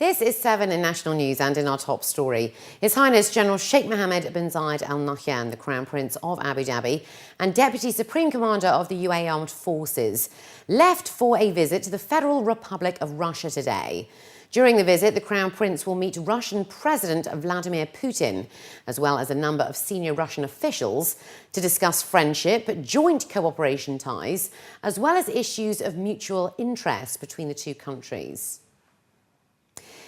This is 7 in national news, and in our top story, His Highness General Sheikh Mohammed bin Zayed Al Nahyan, the Crown Prince of Abu Dhabi and Deputy Supreme Commander of the UAE Armed Forces, left for a visit to the Federal Republic of Russia today. During the visit, the Crown Prince will meet Russian President Vladimir Putin, as well as a number of senior Russian officials, to discuss friendship, joint cooperation ties, as well as issues of mutual interest between the two countries.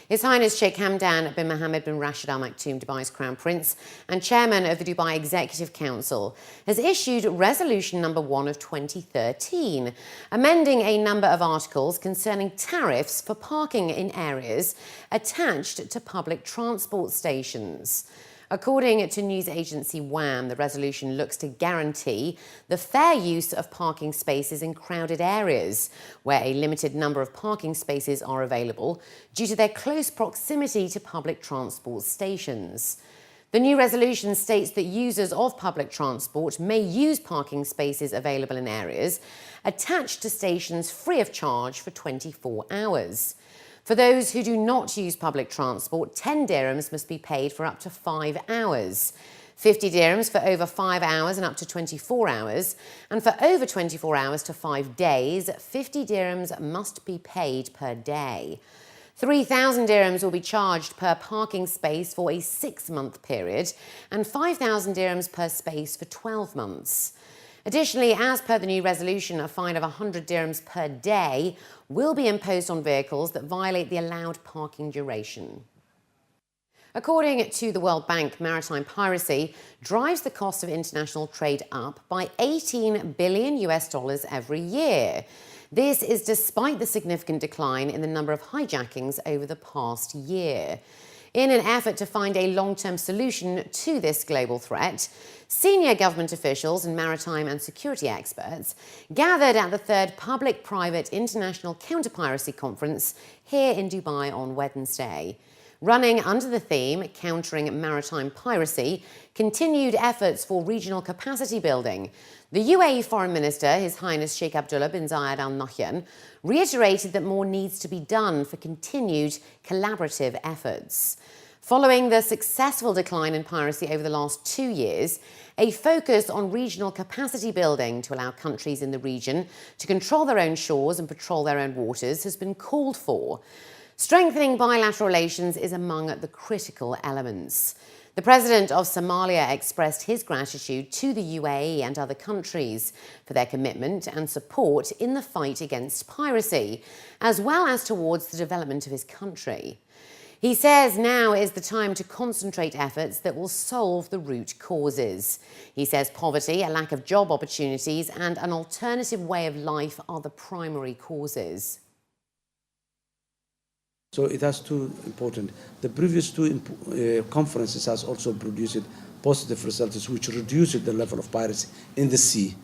His Highness Sheikh Hamdan bin Mohammed bin Rashid Al Maktoum, Dubai's Crown Prince and Chairman of the Dubai Executive Council, has issued Resolution number 1 of 2013, amending a number of articles concerning tariffs for parking in areas attached to public transport stations. According to news agency WAM, the resolution looks to guarantee the fair use of parking spaces in crowded areas, where a limited number of parking spaces are available due to their close proximity to public transport stations. The new resolution states that users of public transport may use parking spaces available in areas attached to stations free of charge for 24 hours. For those who do not use public transport, 10 dirhams must be paid for up to 5 hours, 50 dirhams for over 5 hours and up to 24 hours, and for over 24 hours to 5 days, 50 dirhams must be paid per day. 3,000 dirhams will be charged per parking space for a 6-month period and 5,000 dirhams per space for 12 months. Additionally, as per the new resolution, a fine of 100 dirhams per day will be imposed on vehicles that violate the allowed parking duration. According to the World Bank, maritime piracy drives the cost of international trade up by $18 billion every year. This is despite the significant decline in the number of hijackings over the past year. In an effort to find a long-term solution to this global threat, senior government officials and maritime and security experts gathered at the 3rd Public-Private International Counter-Piracy Conference here in Dubai on Wednesday. Running under the theme, Countering Maritime Piracy, continued efforts for regional capacity building, the UAE Foreign Minister, His Highness Sheikh Abdullah bin Zayed Al Nahyan, reiterated that more needs to be done for continued collaborative efforts. Following the successful decline in piracy over the last 2 years, a focus on regional capacity building to allow countries in the region to control their own shores and patrol their own waters has been called for. Strengthening bilateral relations is among the critical elements. The President of Somalia expressed his gratitude to the UAE and other countries for their commitment and support in the fight against piracy, as well as towards the development of his country. He says now is the time to concentrate efforts that will solve the root causes. He says poverty, a lack of job opportunities, and an alternative way of life are the primary causes. So it has two important. The previous two conferences has also produced positive results which reduced the level of piracy in the sea.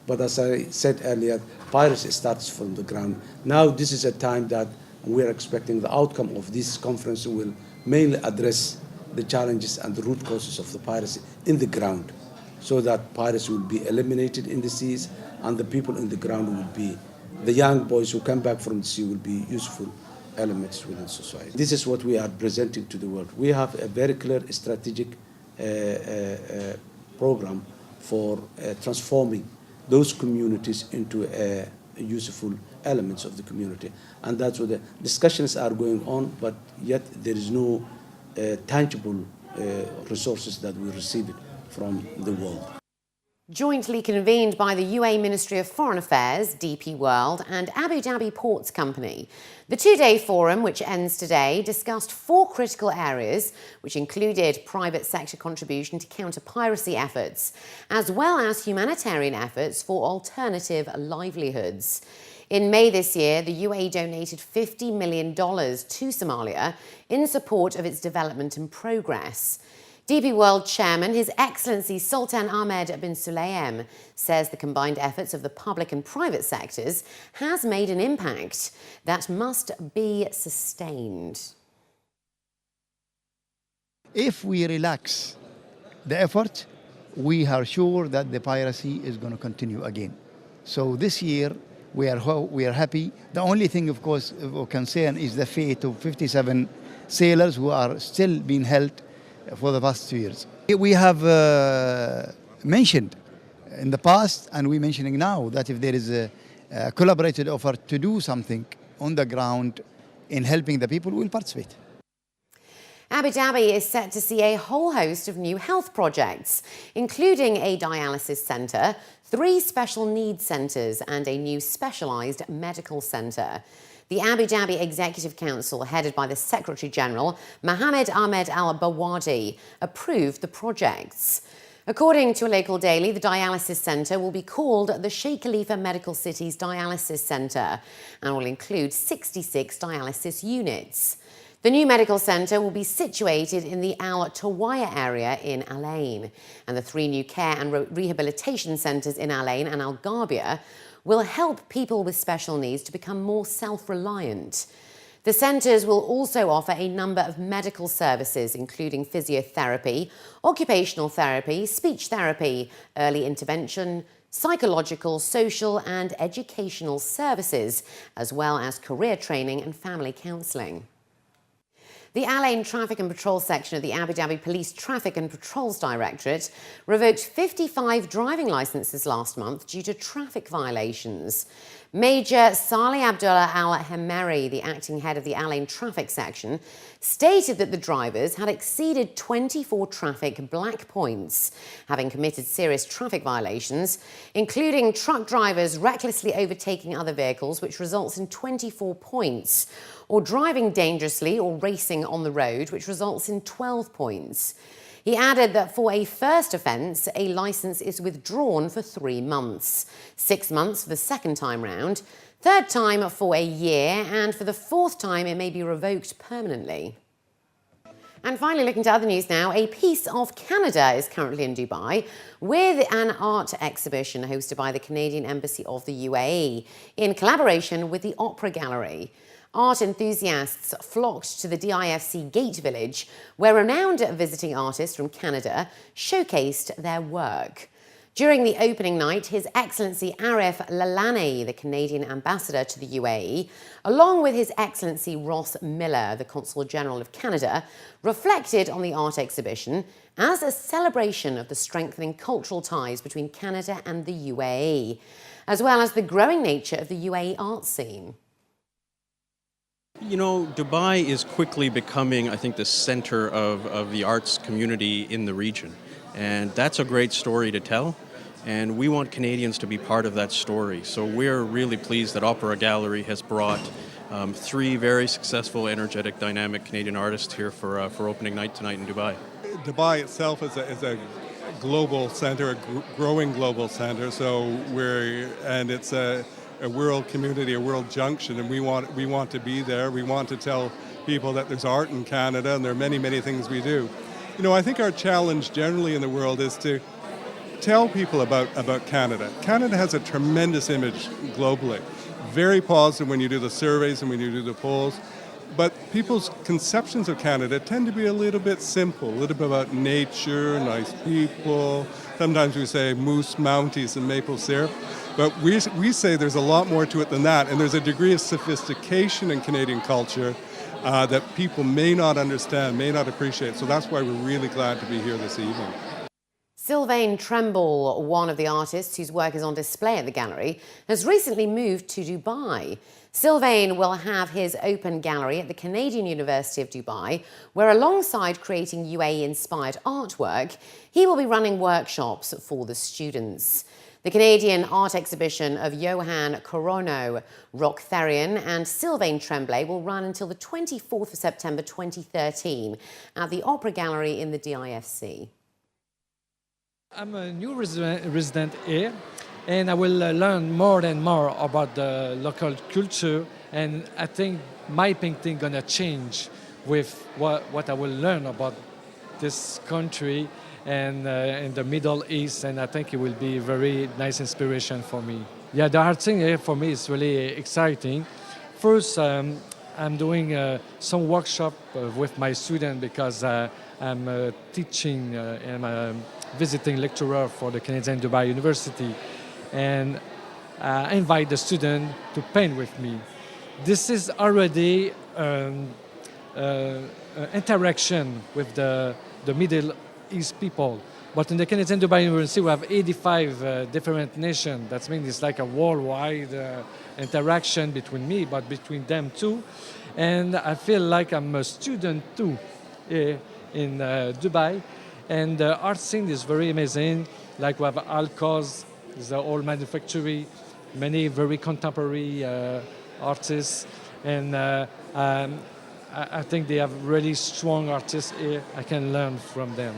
But as I said earlier, piracy starts from the ground. Now this is a time that we're expecting the outcome of this conference will mainly address the challenges and the root causes of the piracy in the ground, so that piracy will be eliminated in the seas and the people in the ground will be, the young boys who come back from the sea will be useful elements within society. This is what we are presenting to the world. We have a very clear strategic program for transforming those communities into useful elements of the community. And that's what the discussions are going on, but yet there is no tangible resources that we receive from the world. Jointly convened by the UAE Ministry of Foreign Affairs, DP World and Abu Dhabi Ports Company, the 2-day forum, which ends today, discussed 4 critical areas, which included private sector contribution to counter piracy efforts, as well as humanitarian efforts for alternative livelihoods. In May this year, the UAE donated $50 million to Somalia in support of its development and progress. DP World Chairman, His Excellency Sultan Ahmed bin Sulayem, says the combined efforts of the public and private sectors has made an impact that must be sustained. If we relax the effort, we are sure that the piracy is going to continue again. So this year, We are happy. The only thing, of course, of concern is the fate of 57 sailors who are still being held for the past 2 years. We have mentioned in the past, and we're mentioning now, that if there is a collaborated offer to do something on the ground in helping the people, we'll participate. Abu Dhabi is set to see a whole host of new health projects, including a dialysis centre, 3 special needs centres and a new specialised medical centre. The Abu Dhabi Executive Council, headed by the Secretary-General, Mohammed Ahmed Al-Bawadi, approved the projects. According to a local daily, the dialysis centre will be called the Sheikh Khalifa Medical City's Dialysis Centre and will include 66 dialysis units. The new medical centre will be situated in the Al Tawaya area in Al Ain, and the 3 new care and rehabilitation centres in Al Ain and Al Ghabia will help people with special needs to become more self-reliant. The centres will also offer a number of medical services, including physiotherapy, occupational therapy, speech therapy, early intervention, psychological, social and educational services, as well as career training and family counselling. The Al Ain Traffic and Patrol section of the Abu Dhabi Police Traffic and Patrols Directorate revoked 55 driving licences last month due to traffic violations. Major Salih Abdullah Al-Hemeri, the acting head of the Al Ain Traffic section, stated that the drivers had exceeded 24 traffic black points, having committed serious traffic violations, including truck drivers recklessly overtaking other vehicles, which results in 24 points, or driving dangerously or racing on the road, which results in 12 points. He added that for a first offence, a licence is withdrawn for 3 months, 6 months for the second time round, third time for a year, and for the fourth time it may be revoked permanently. And finally, looking to other news now, a piece of Canada is currently in Dubai with an art exhibition hosted by the Canadian Embassy of the UAE in collaboration with the Opera Gallery. Art enthusiasts flocked to the DIFC Gate Village, where renowned visiting artists from Canada showcased their work. During the opening night, His Excellency Arif Lalani, the Canadian ambassador to the UAE, along with His Excellency Ross Miller, the Consul General of Canada, reflected on the art exhibition as a celebration of the strengthening cultural ties between Canada and the UAE, as well as the growing nature of the UAE art scene. You know, Dubai is quickly becoming, I think, the center of the arts community in the region. And that's a great story to tell. And we want Canadians to be part of that story. So we're really pleased that Opera Gallery has brought 3 very successful, energetic, dynamic Canadian artists here for opening night tonight in Dubai. Dubai itself is a global center, a growing global center. So it's a world community, a world junction, and we want to be there. We want to tell people that there's art in Canada, and there are many, many things we do. You know, I think our challenge generally in the world is to tell people about Canada. Canada has a tremendous image globally, very positive when you do the surveys and when you do the polls, but people's conceptions of Canada tend to be a little bit simple, a little bit about nature, nice people. Sometimes we say moose, mounties, and maple syrup. But we say there's a lot more to it than that, and there's a degree of sophistication in Canadian culture that people may not understand, may not appreciate. So that's why we're really glad to be here this evening. Sylvain Tremble, one of the artists whose work is on display at the gallery, has recently moved to Dubai. Sylvain will have his open gallery at the Canadian University of Dubai, where alongside creating UAE-inspired artwork, he will be running workshops for the students. The Canadian art exhibition of Johan Corono, Rocktherian and Sylvain Tremblay will run until the 24th of September 2013 at the Opera Gallery in the DIFC. I'm a new resident here, and I will learn more and more about the local culture, and I think my painting gonna change with what I will learn about this country and in the Middle East, and I think it will be a very nice inspiration for me. Yeah, the art thing here for me is really exciting. First, I'm doing some workshop with my student because I'm teaching and I'm visiting lecturer for the Canadian Dubai University, and invite the student to paint with me. This is already interaction with the Middle East people. But in the Canadian Dubai University, we have 85 different nations. That means it's like a worldwide interaction between me, but between them too. And I feel like I'm a student too in Dubai. And the art scene is very amazing. Like we have Alcos, the old manufactory, many very contemporary artists. And I think they have really strong artists here. I can learn from them.